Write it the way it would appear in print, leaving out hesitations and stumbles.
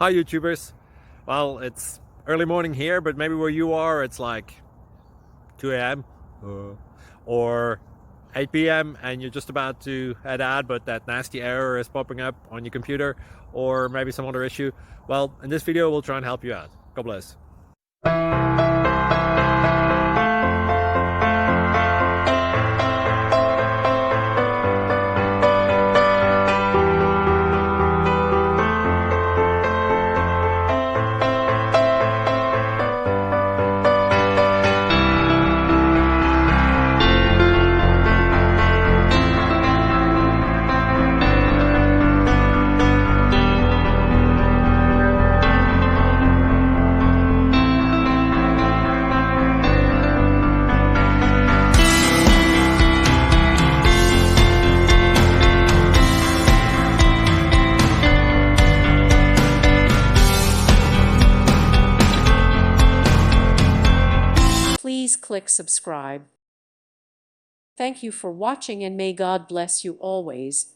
Hi YouTubers. Well, it's early morning here, but maybe where you are it's like 2 a.m. or 8 p.m. and you're just about to head out, but that nasty error is popping up on your computer, or maybe some other issue. Well, in this video we'll try and help you out. God bless. Please click subscribe. Thank you for watching and may God bless you always.